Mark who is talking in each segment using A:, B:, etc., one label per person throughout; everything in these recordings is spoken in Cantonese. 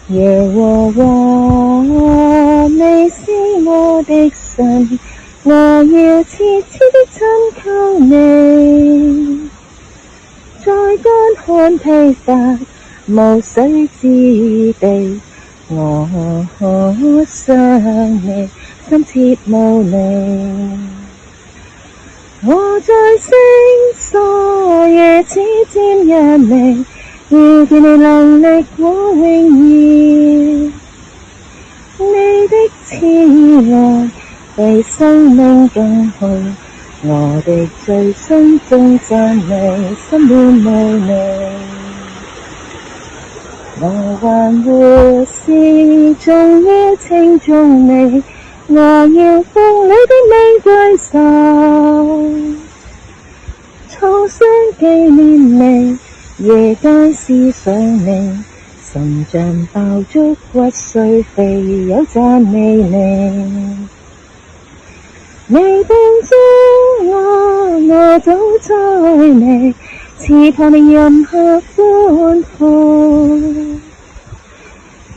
A: 耶和華，你是我的神，我要切切的尋求你。在乾旱疲乏無水之地，我想你，心切慕你。我在聖所夜次瞻仰你，要見你能力和榮耀。你的慈愛比生命更好，我的罪心中讚美，心滿無你。我還活時，仲要稱頌你，我要奉你的名舉手，創傷紀念你，夜間思想你，心像爆竹骨髓肥有讚美你。你幫助我走在你，翅膀的蔭下歡呼，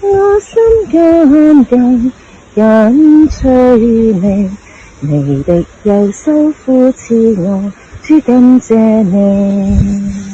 A: 我心緊緊跟隨你，你的右手扶持我，主感謝你。